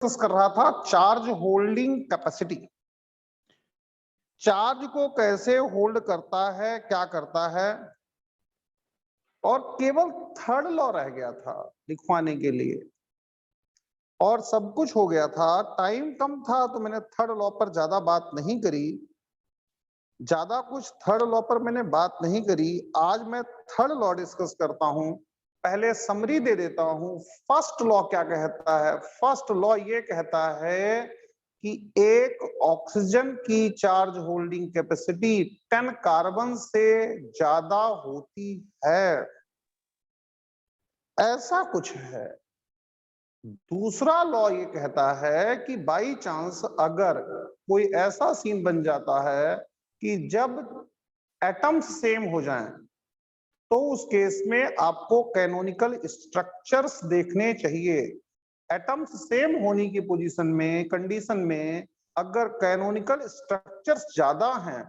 Discuss कर रहा था चार्ज होल्डिंग कैपेसिटी। चार्ज को कैसे होल्ड करता है, क्या करता है, और केवल थर्ड लॉ रह गया था लिखवाने के लिए और सब कुछ हो गया था। टाइम कम था तो मैंने थर्ड लॉ पर ज्यादा बात नहीं करी, ज्यादा कुछ थर्ड लॉ पर मैंने बात नहीं करी। आज मैं थर्ड लॉ डिस्कस करता हूं। पहले समरी दे देता हूं। फर्स्ट लॉ क्या कहता है? फर्स्ट लॉ ये कहता है कि एक ऑक्सीजन की चार्ज होल्डिंग कैपेसिटी 10 कार्बन से ज्यादा होती है, ऐसा कुछ है। दूसरा लॉ ये कहता है कि बाई चांस अगर कोई ऐसा सीन बन जाता है कि जब एटम्स सेम हो जाएं, तो उस केस में आपको कैनोनिकल स्ट्रक्चर्स देखने चाहिए। एटम्स सेम होने की पोजीशन में, कंडीशन में अगर कैनोनिकल स्ट्रक्चर्स ज्यादा हैं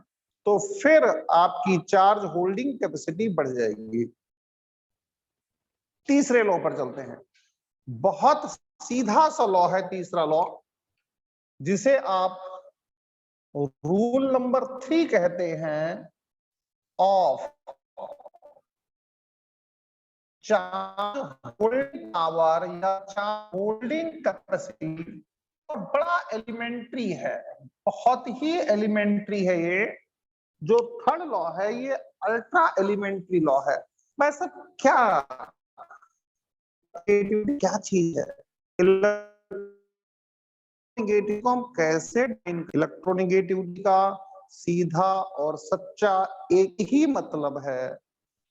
तो फिर आपकी चार्ज होल्डिंग कैपेसिटी बढ़ जाएगी। तीसरे लॉ पर चलते हैं। बहुत सीधा सा लॉ है तीसरा लॉ, जिसे आप रूल नंबर 3 कहते हैं ऑफ चार्ज होल्डिंग पावर या चार्ज होल्डिंग कैपेसिटी। और बड़ा एलिमेंट्री है, बहुत ही एलिमेंट्री है ये। जो थर्ड लॉ है ये अल्ट्रा एलिमेंट्री लॉ है। वैसे क्या चीज है इलेक्ट्रोनेगेटिव को हम कैसे? इलेक्ट्रोनेगेटिविटी का सीधा और सच्चा एक ही मतलब है,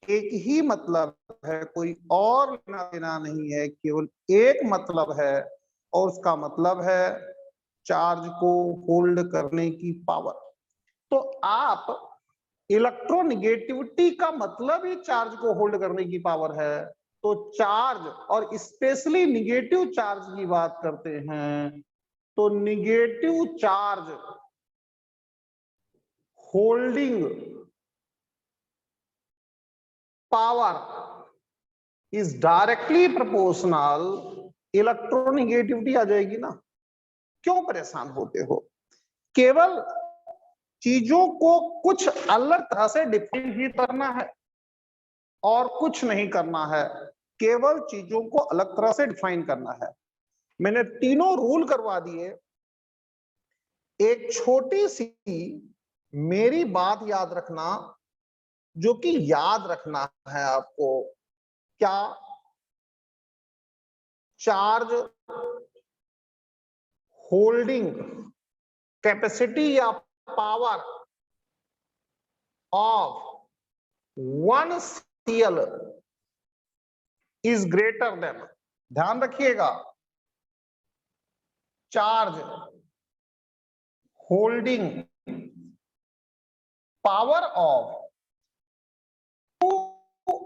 एक ही मतलब है, कोई और लेना देना नहीं है, केवल एक मतलब है और उसका मतलब है चार्ज को होल्ड करने की पावर। तो आप इलेक्ट्रोनेगेटिविटी का मतलब ही चार्ज को होल्ड करने की पावर है, तो चार्ज और स्पेशली निगेटिव चार्ज की बात करते हैं तो negative charge holding power is directly proportional. Electronegativity आ जाएगी ना। क्यों परेशान होते हो? केवल चीजों को कुछ अलग तरह से डिफाइन ही करना है और कुछ नहीं करना है, केवल चीजों को अलग तरह से डिफाइन करना है। मैंने तीनों रूल करवा दिए। एक छोटी सी मेरी बात याद रखना, जो कि याद रखना है आपको। क्या? चार्ज होल्डिंग कैपेसिटी या power of 1 Cl is greater than, ध्यान रखिएगा, charge holding power of 2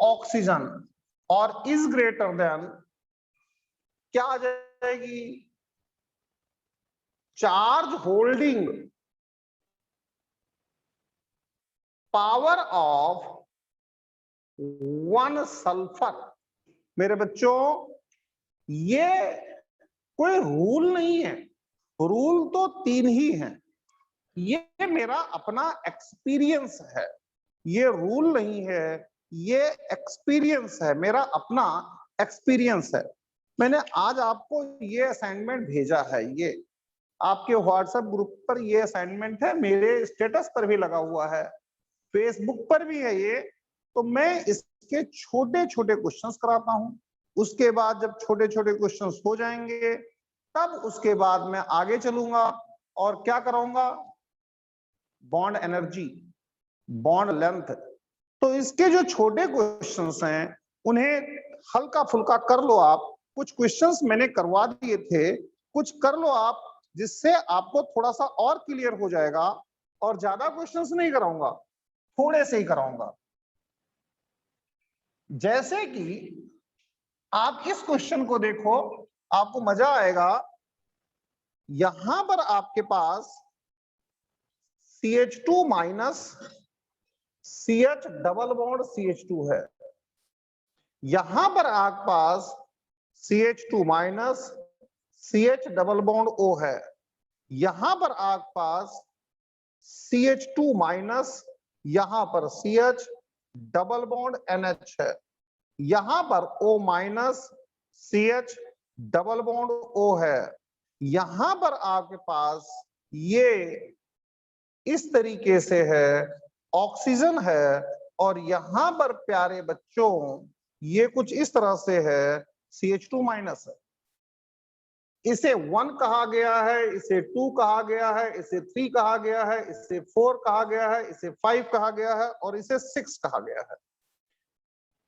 oxygen और इज ग्रेटर देन, क्या आ जाएगी? Charge holding power of 1 sulphur. मेरे बच्चों, ये कोई रूल नहीं है, रूल तो 3 ही हैं। ये मेरा अपना एक्सपीरियंस है, ये रूल नहीं है, ये एक्सपीरियंस है, मेरा अपना एक्सपीरियंस है। मैंने आज आपको ये असाइनमेंट भेजा है, ये आपके व्हाट्सएप ग्रुप पर ये असाइनमेंट है, मेरे स्टेटस पर भी लगा हुआ है, फेसबुक पर भी है ये। तो मैं इसके छोटे छोटे क्वेश्चंस कराता हूं। उसके बाद जब छोटे छोटे क्वेश्चंस हो जाएंगे तब उसके बाद मैं आगे चलूंगा और क्या कराऊंगा? Bond energy, bond length. तो इसके जो छोटे क्वेश्चंस हैं उन्हें हल्का फुल्का कर लो आप। कुछ क्वेश्चंस मैंने करवा दिए थे, कुछ कर लो आप, जिससे आपको थोड़ा सा और क्लियर हो जाएगा। और ज्यादा क्वेश्चंस नहीं कराऊंगा, थोड़े से ही कराऊंगा। जैसे कि आप इस क्वेश्चन को देखो, आपको मजा आएगा। यहां पर आपके पास CH2 minus CH double bond CH2 है, यहां पर आपके पास CH2 minus CH double bond O है, यहां पर आपके पास CH2 माइनस, यहां पर CH डबल बॉन्ड NH है, यहां पर O minus CH double bond O है, यहां पर आपके पास ये इस तरीके से है, ऑक्सीजन है, और यहां पर प्यारे बच्चों ये कुछ इस तरह से है, CH2 माइनस है। इसे 1 कहा गया है, इसे 2 कहा गया है, इसे 3 कहा गया है, इसे 4 कहा गया है, इसे 5 कहा गया है, और इसे 6 कहा गया है।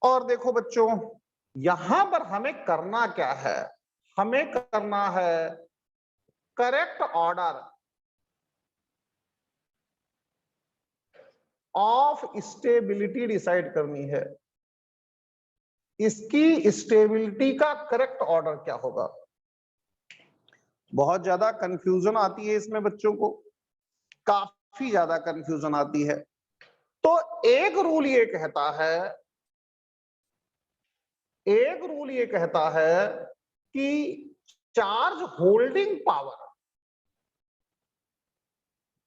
और देखो बच्चों, यहां पर हमें करना क्या है, हमें करना है correct order of stability decide करनी है। इसकी स्टेबिलिटी का करेक्ट ऑर्डर क्या होगा। बहुत ज्यादा कंफ्यूजन आती है इसमें बच्चों को, काफी ज्यादा कंफ्यूजन आती है। तो एक रूल ये कहता है, एक रूल ये कहता है कि charge holding power,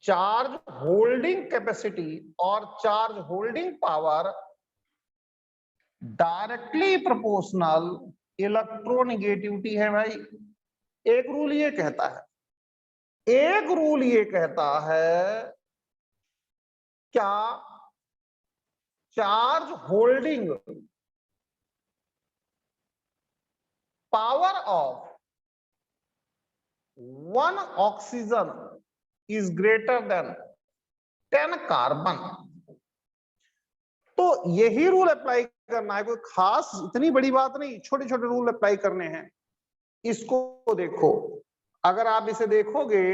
charge holding capacity और charge holding power directly proportional electronegativity है भाई। एक रूल ये कहता है, एक रूल ये कहता है क्या, charge holding power of 1 oxygen is greater than 10 carbon. तो यही रूल अप्लाई करना है, कोई खास इतनी बड़ी बात नहीं, छोटे छोटे रूल अप्लाई करने हैं। इसको देखो, अगर आप इसे देखोगे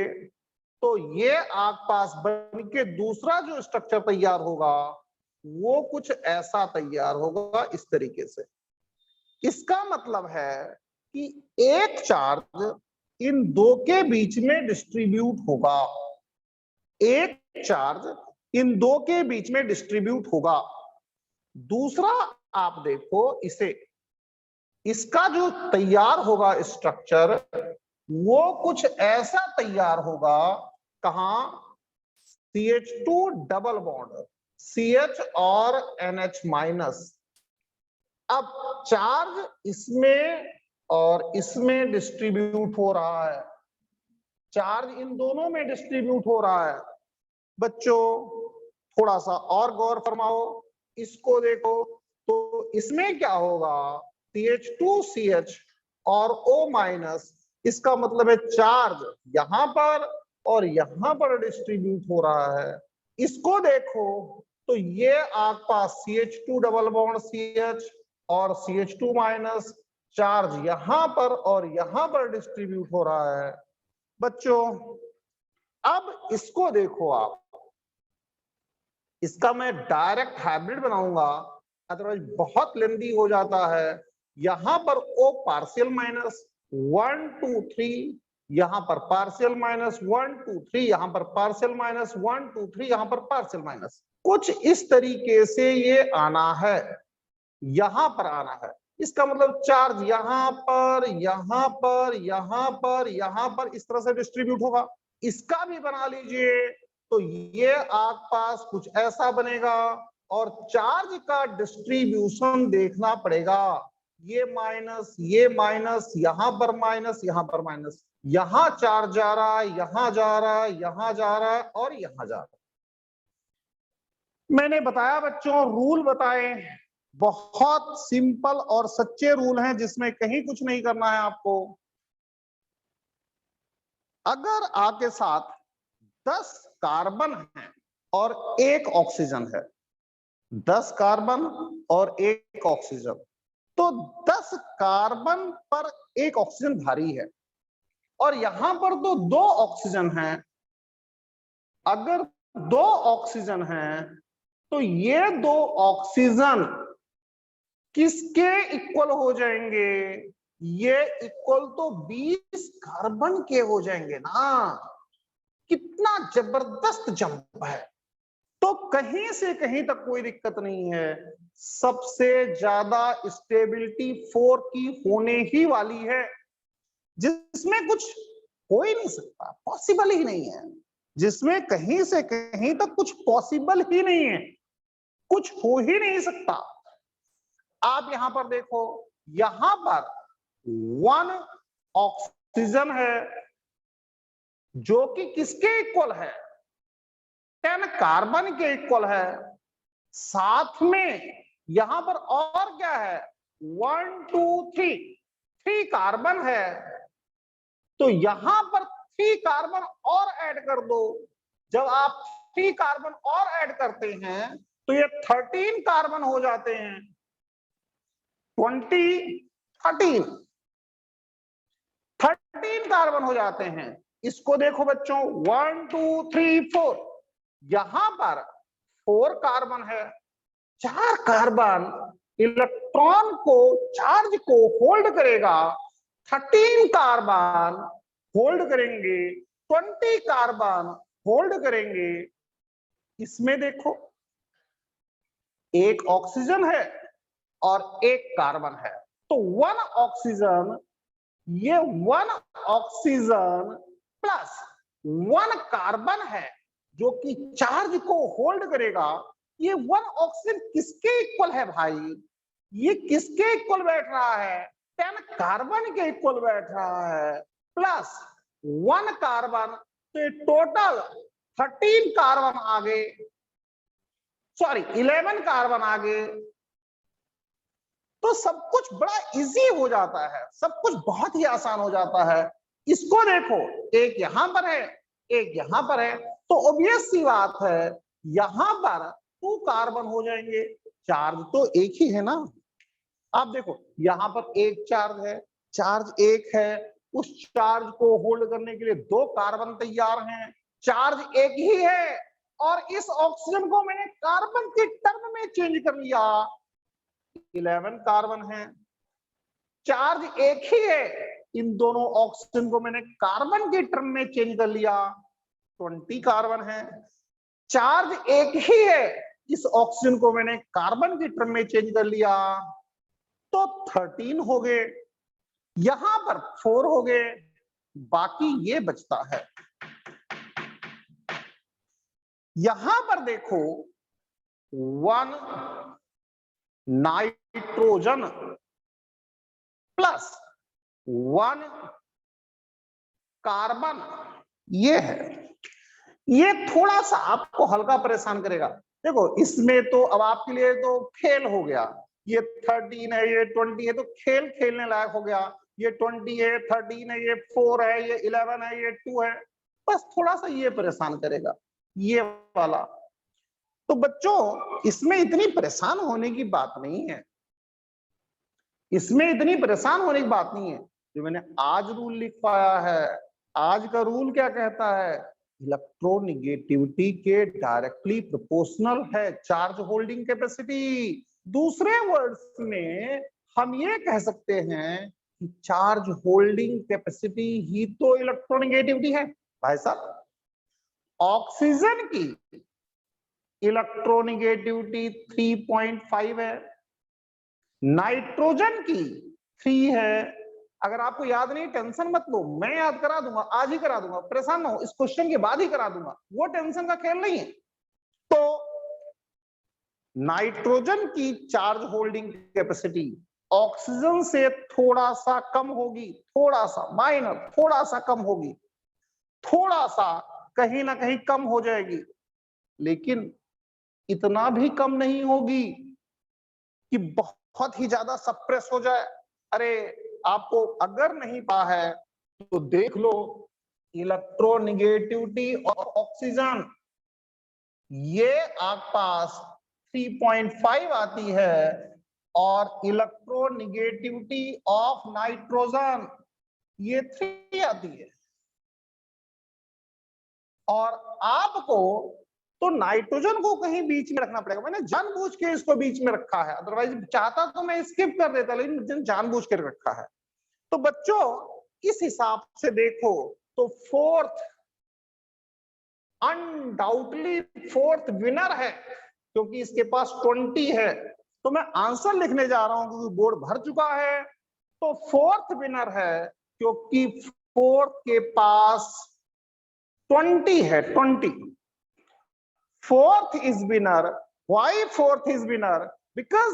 तो ये आपके पास बन के दूसरा जो स्ट्रक्चर तैयार होगा वो कुछ ऐसा तैयार होगा इस तरीके से। इसका मतलब है कि एक चार्ज इन दो के बीच में डिस्ट्रीब्यूट होगा, एक चार्ज इन दो के बीच में डिस्ट्रीब्यूट होगा। दूसरा आप देखो इसे, इसका जो तैयार होगा स्ट्रक्चर वो कुछ ऐसा तैयार होगा, कहां, CH2 डबल बॉन्ड CH और NH माइनस। अब चार्ज इसमें और इसमें डिस्ट्रीब्यूट हो रहा है, चार्ज इन दोनों में डिस्ट्रीब्यूट हो रहा है। बच्चों थोड़ा सा और गौर फरमाओ, इसको देखो तो इसमें क्या होगा, CH2CH और O माइनस, इसका मतलब है चार्ज यहां पर और यहां पर डिस्ट्रीब्यूट हो रहा है। इसको देखो तो ये आपके पास CH2 डबल बॉन्ड CH और CH2 माइनस, चार्ज यहां पर और यहां पर डिस्ट्रीब्यूट हो रहा है। बच्चों अब इसको देखो आप, इसका मैं डायरेक्ट हाइब्रिड बनाऊंगा, अदरवाइज बहुत लेंदी हो जाता है। यहां पर O पार्शियल माइनस 1 2 3, यहां पर पार्शियल माइनस 1 2 3, यहां पर पार्शियल माइनस 1 2 3, यहां पर पार्शियल माइनस, कुछ इस तरीके से ये आना है, यहां पर आना है। इसका मतलब चार्ज यहां पर यहां पर यहां पर यहां पर इस तरह से डिस्ट्रीब्यूट होगा। इसका भी बना लीजिए तो ये आपके पास कुछ ऐसा बनेगा, और चार्ज का डिस्ट्रीब्यूशन देखना पड़ेगा, ये माइनस यहां पर माइनस यहां पर माइनस, यहां चार्ज जा रहा है, यहां जा रहा है, यहां जा रहा है और यहां जा रहा है। मैंने बताया बच्चों, रूल बताए, बहुत सिंपल और सच्चे रूल हैं जिसमें कहीं कुछ नहीं करना है आपको। अगर आपके साथ 10 कार्बन है और 1 ऑक्सीजन है, 10 कार्बन और 1 ऑक्सीजन, तो 10 कार्बन पर 1 ऑक्सीजन भारी है, और यहां पर तो 2 ऑक्सीजन है। अगर 2 ऑक्सीजन है तो ये 2 ऑक्सीजन किसके इक्वल हो जाएंगे, ये इक्वल तो 20 कार्बन के हो जाएंगे ना। कितना जबरदस्त जंप है। तो कहीं से कहीं तक कोई दिक्कत नहीं है, सबसे ज्यादा स्टेबिलिटी 4 की होने ही वाली है। जिसमें कुछ हो ही नहीं सकता, पॉसिबल ही नहीं है, जिसमें कहीं से कहीं तक कुछ पॉसिबल ही नहीं है, कुछ हो ही नहीं सकता। आप यहां पर देखो, यहां पर 1 ऑक्सीजन है जो कि किसके इक्वल है, 10 कार्बन के इक्वल है। साथ में यहां पर और क्या है, 1 2 3 कार्बन है, तो यहां पर 3 कार्बन और ऐड कर दो। जब आप 3 कार्बन और ऐड करते हैं तो ये 13 कार्बन हो जाते हैं, 13 कार्बन हो जाते हैं। इसको देखो बच्चों, 1 2 3 4, यहां पर 4 कार्बन है, 4 कार्बन इलेक्ट्रॉन को, चार्ज को होल्ड करेगा, 13 कार्बन होल्ड करेंगे, 20 कार्बन होल्ड करेंगे। इसमें देखो, एक ऑक्सीजन है और एक कार्बन है, तो 1 ऑक्सीजन, ये 1 ऑक्सीजन प्लस 1 कार्बन है जो कि चार्ज को होल्ड करेगा। ये 1 ऑक्सीजन किसके इक्वल है भाई, ये किसके इक्वल बैठ रहा है, 10 कार्बन के इक्वल बैठ रहा है, प्लस 1 कार्बन, तो ये टोटल 13 कार्बन आगे, सॉरी 11 कार्बन आगे। तो सब कुछ बड़ा इजी हो जाता है, सब कुछ बहुत ही आसान हो जाता है। इसको देखो, एक यहां पर है, एक यहां पर है, तो ऑब्वियस सी बात है यहां पर 2 कार्बन हो जाएंगे, चार्ज तो एक ही है ना। आप देखो, यहां पर एक चार्ज है, चार्ज एक है, उस चार्ज को होल्ड करने के लिए 2 कार्बन तैयार हैं, चार्ज एक ही है, और इस ऑक्सीजन को मैंने कार्बन के टर्म में चेंज कर लिया, 11 कार्बन है, चार्ज एक ही है, इन दोनों ऑक्सीजन को मैंने कार्बन के टर्म में चेंज कर लिया, 20 कार्बन है, चार्ज एक ही है, इस ऑक्सीजन को मैंने कार्बन के टर्म में चेंज कर लिया, तो 13 हो गए, यहां पर 4 हो गए, बाकी ये बचता है। यहां पर देखो, 1 नाइट्रोजन प्लस 1 कार्बन, ये है, ये थोड़ा सा आपको हल्का परेशान करेगा। देखो इसमें तो अब आपके लिए तो खेल हो गया, ये 13 है, ये 20 है, तो खेल खेलने लायक हो गया, ये 20 है, 13 है, ये 4 है, ये 11 है, ये 2 है, बस थोड़ा सा ये परेशान करेगा, ये वाला। तो बच्चों इसमें इतनी परेशान होने की बात नहीं है, इसमें इतनी परेशान होने की बात नहीं है। जो मैंने आज रूल लिख पाया है, आज का रूल क्या कहता है, इलेक्ट्रोनिगेटिविटी के डायरेक्टली प्रोपोर्शनल है चार्ज होल्डिंग कैपेसिटी। दूसरे वर्ड्स में हम ये कह सकते हैं कि चार्ज होल्डिंग कैपेसिटी ही तो इलेक्ट्रोनिगेटिविटी है। भाई साहब, ऑक्सीजन की इलेक्ट्रोनिगेटिविटी 3.5 है, नाइट्रोजन की 3 है। अगर आपको याद नहीं, टेंशन मत लो, मैं याद करा दूंगा, आज ही करा दूंगा, परेशान ना हो, इस क्वेश्चन के बाद ही करा दूंगा, वो टेंशन का खेल नहीं है। तो नाइट्रोजन की चार्ज होल्डिंग कैपेसिटी ऑक्सीजन से थोड़ा सा कम होगी, थोड़ा सा माइनर, थोड़ा सा कम होगी, थोड़ा सा कहीं ना कहीं कम हो जाएगी, लेकिन इतना भी कम नहीं होगी कि बहुत ही ज्यादा सप्रेस हो जाए। अरे आपको अगर नहीं पता है तो देख लो, इलेक्ट्रोनिगेटिविटी ऑफ ऑक्सीजन ये आपके पास 3.5 आती है, और इलेक्ट्रोनिगेटिविटी ऑफ नाइट्रोजन ये 3 आती है। और आपको तो नाइट्रोजन को कहीं बीच में रखना पड़ेगा, मैंने जानबूझ के इसको बीच में रखा है, अदरवाइज चाहता तो मैं स्किप कर देता, लेकिन जानबूझ के रखा है। तो बच्चों इस हिसाब से देखो तो फोर्थ, अनडाउटली फोर्थ विनर है, क्योंकि इसके पास 20 है। तो मैं आंसर लिखने जा रहा हूं क्योंकि बोर्ड भर चुका है, तो फोर्थ विनर है क्योंकि फोर्थ के पास 20 है, 20। Fourth is winner. Why fourth is winner? Because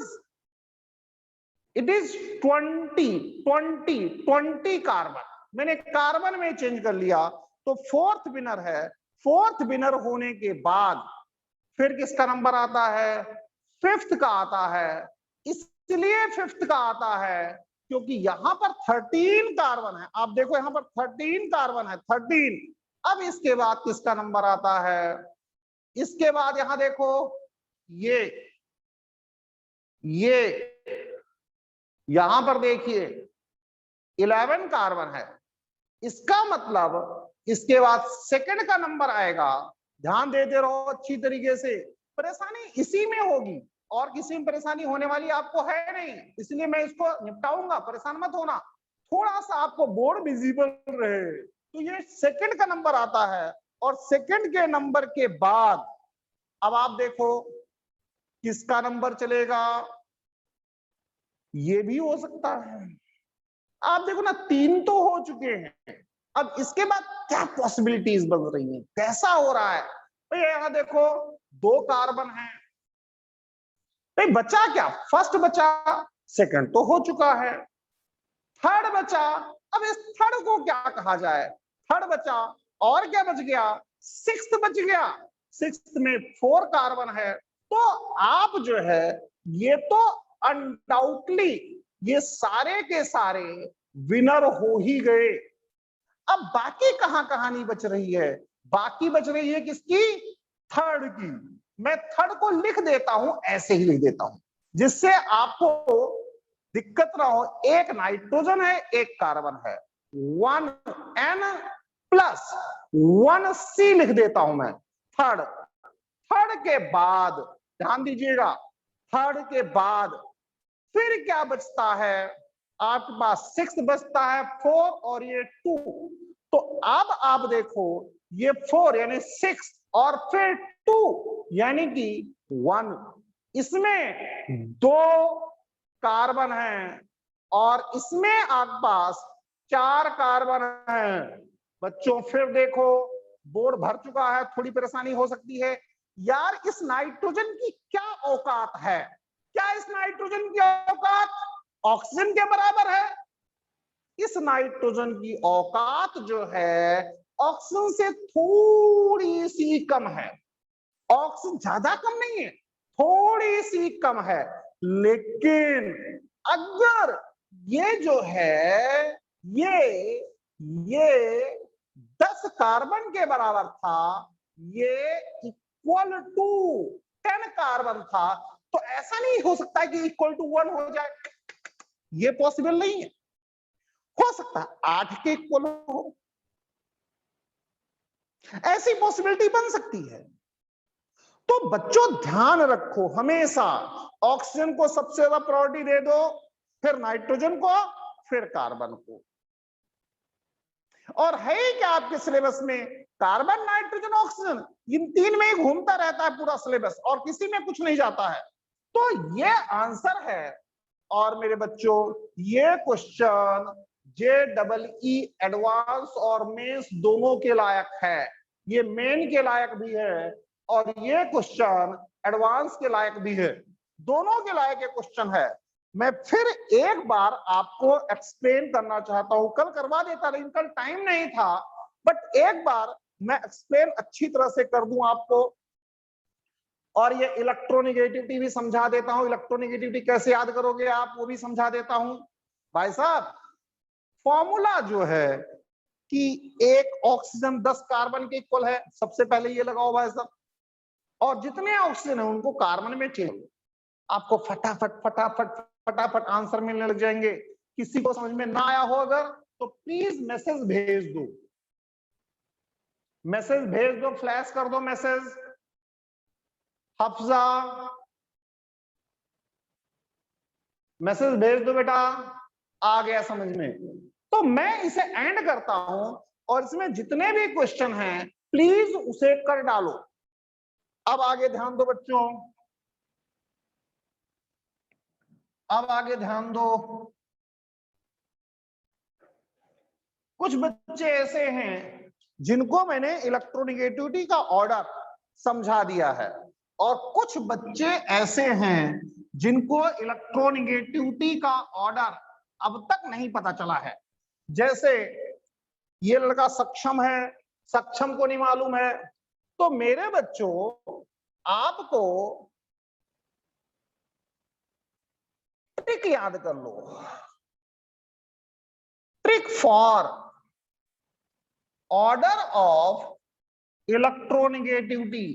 it is 20 carbon. मैंने कार्बन में चेंज कर लिया तो फोर्थ विनर है। फोर्थ विनर होने के बाद फिर किसका नंबर आता है? फिफ्थ का आता है। इसलिए फिफ्थ का आता है क्योंकि यहां पर 13 कार्बन है। आप देखो यहां पर 13 कार्बन है, 13। अब इसके बाद किसका नंबर आता है? इसके बाद यहां देखो, ये यहां पर देखिए 11 कार्बन है। इसका मतलब इसके बाद सेकंड का नंबर आएगा। ध्यान देते रहो अच्छी तरीके से। परेशानी इसी में होगी और किसी में परेशानी होने वाली आपको है नहीं, इसलिए मैं इसको निपटाऊंगा, परेशान मत होना। थोड़ा सा आपको बोर्ड विजिबल रहे। तो ये सेकंड का नंबर आता है और सेकंड के नंबर के बाद अब आप देखो किसका नंबर चलेगा। ये भी हो सकता है। आप देखो ना, 3 तो हो चुके हैं। अब इसके बाद क्या पॉसिबिलिटीज बन रही हैं, कैसा हो रहा है? भाई यहां देखो 2 कार्बन है। भाई बचा क्या? फर्स्ट बचा, सेकंड तो हो चुका है, थर्ड बचा। अब इस थर्ड को क्या कहा जाए? थर्ड बचा और क्या बच गया? सिक्स्थ बच गया। सिक्स्थ में 4 कार्बन है। तो आप जो है ये तो अनडाउटली ये सारे के सारे विनर हो ही गए। अब बाकी कहां कहानी बच रही है? बाकी बच रही है किसकी? थर्ड की। मैं थर्ड को लिख देता हूं, ऐसे ही लिख देता हूं जिससे आपको दिक्कत ना हो। एक नाइट्रोजन है, एक कार्बन है, 1n प्लस 1c लिख देता हूं मैं। थर्ड, थर्ड के बाद ध्यान दीजिएगा, थर्ड के बाद फिर क्या बचता है? आपके पास 6 बचता है, 4 और ये 2। तो अब आप देखो ये 4 यानी 6 और फिर 2 यानी कि 1। इसमें 2 कार्बन है और इसमें आपके पास 4 कार्बन है। बच्चों फिर देखो बोर्ड भर चुका है, थोड़ी परेशानी हो सकती है। यार इस नाइट्रोजन की क्या औकात है? क्या इस नाइट्रोजन की औकात ऑक्सीजन के बराबर है? इस नाइट्रोजन की औकात जो है ऑक्सीजन से थोड़ी सी कम है। ऑक्सीजन ज्यादा कम नहीं है, थोड़ी सी कम है। लेकिन अगर ये जो है ये 10 कार्बन के बराबर था, ये इक्वल टू 10 कार्बन था, तो ऐसा नहीं हो सकता कि इक्वल टू 1 हो जाए। ये पॉसिबल नहीं है। हो सकता है 8 के इक्वल हो, ऐसी पॉसिबिलिटी बन सकती है। तो बच्चों ध्यान रखो, हमेशा ऑक्सीजन को सबसे ज्यादा प्रायोरिटी दे दो, फिर नाइट्रोजन को, फिर कार्बन को। और है ही क्या आपके सिलेबस में? कार्बन, नाइट्रोजन, ऑक्सीजन, इन 3 में ही घूमता रहता है पूरा सिलेबस और किसी में कुछ नहीं जाता है। तो ये आंसर है। और मेरे बच्चों ये क्वेश्चन JEE एडवांस और मेंस दोनों के लायक है। ये मेन के लायक भी है और ये क्वेश्चन एडवांस के लायक भी है, दोनों के लायक ये क्वेश्चन है। मैं फिर एक बार आपको एक्सप्लेन करना चाहता हूं, कल करवा देता लेकिन कल टाइम नहीं था, बट एक बार मैं एक्सप्लेन अच्छी तरह से कर दूं आपको। और ये इलेक्ट्रोनेगेटिविटी भी समझा देता हूं। इलेक्ट्रोनेगेटिविटी कैसे याद करोगे आप, वो भी समझा देता हूं। भाई साहब फॉर्मूला जो है कि एक ऑक्सीजन 10 कार्बन के इक्वल है, सबसे पहले ये लगाओ भाई साहब, और जितने ऑक्सीजन है उनको कार्बन में चेंज, आपको फटाफट फटाफट फटाफट आंसर मिलने लग जाएंगे। किसी को समझ में ना आया हो अगर तो प्लीज मैसेज भेज दो, मैसेज भेज दो, फ्लैश कर दो मैसेज। हफ्जा मैसेज भेज दो बेटा, आ गया समझ में। तो मैं इसे एंड करता हूं और इसमें जितने भी क्वेश्चन हैं प्लीज उसे कर डालो। अब आगे ध्यान दो बच्चों, अब आगे ध्यान दो। कुछ बच्चे ऐसे हैं जिनको मैंने इलेक्ट्रोनेगेटिविटी का ऑर्डर समझा दिया है, और कुछ बच्चे ऐसे हैं जिनको इलेक्ट्रोनेगेटिविटी का ऑर्डर अब तक नहीं पता चला है। जैसे ये लड़का सक्षम है, सक्षम को नहीं मालूम है। तो मेरे बच्चों, आपको ट्रिक याद कर लो, trick for order of electronegativity.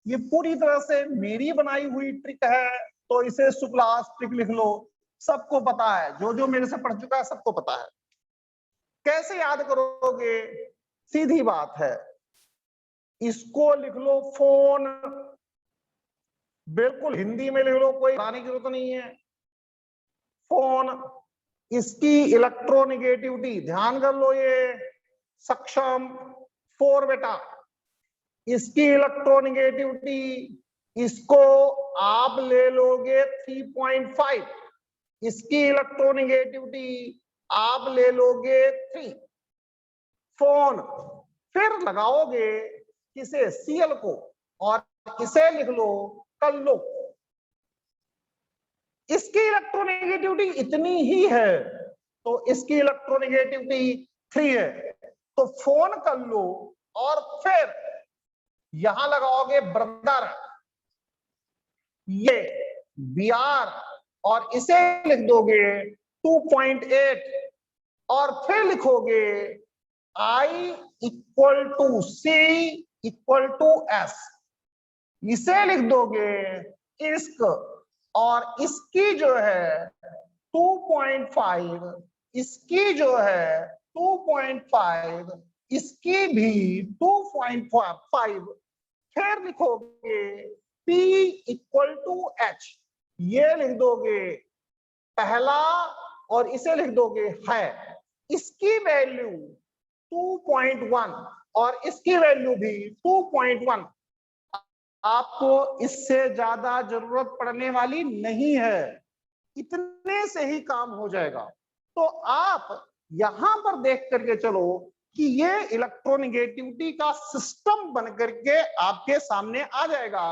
ये पूरी तरह से मेरी बनाई हुई ट्रिक है, तो इसे शुक्लास ट्रिक लिख लो। सबको पता है, जो जो मेरे से पढ़ चुका है सबको पता है। कैसे याद करोगे? सीधी बात है, इसको लिख लो फोन, बिल्कुल हिंदी में लिख लो, कोई बनाने की जरूरत नहीं है। फोन, इसकी इलेक्ट्रोनेगेटिविटी ध्यान कर लो, ये सक्षम 4 बेटा, इसकी इलेक्ट्रोनेगेटिविटी, इसको आप ले लोगे 3.5, इसकी इलेक्ट्रोनेगेटिविटी आप ले लोगे 3। फोन, फिर लगाओगे किसे? Cl को, और इसे लिख लो कल्लो। इसकी इलेक्ट्रोनेगेटिविटी इतनी ही है, तो इसकी इलेक्ट्रोनेगेटिविटी 3 है। तो फोन कर लो, और फिर यहां लगाओगे ब्रदर, ये Br, और इसे लिख दोगे 2.8, और फिर लिखोगे I equal to C equal to S, इसे लिख दोगे इश्क, और इसकी जो है 2.5, इसकी जो है 2.5, इसकी भी 2.5, फिर लिखोगे P इक्वल टू H, ये लिख दोगे पहला, और इसे लिख दोगे है। इसकी वैल्यू 2.1 और इसकी वैल्यू भी 2.1। आपको इससे ज्यादा जरूरत पड़ने वाली नहीं है, इतने से ही काम हो जाएगा। तो आप यहां पर देख करके चलो कि ये इलेक्ट्रोनेगेटिविटी का सिस्टम बन करके आपके सामने आ जाएगा।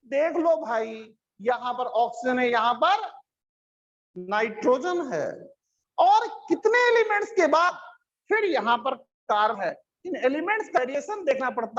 देख लो भाई, यहां पर ऑक्सीजन है, यहां पर नाइट्रोजन है, और कितने एलिमेंट्स के बाद फिर यहां पर कार्बन है। इन एलिमेंट्स का वेरिएशन देखना पड़ता है।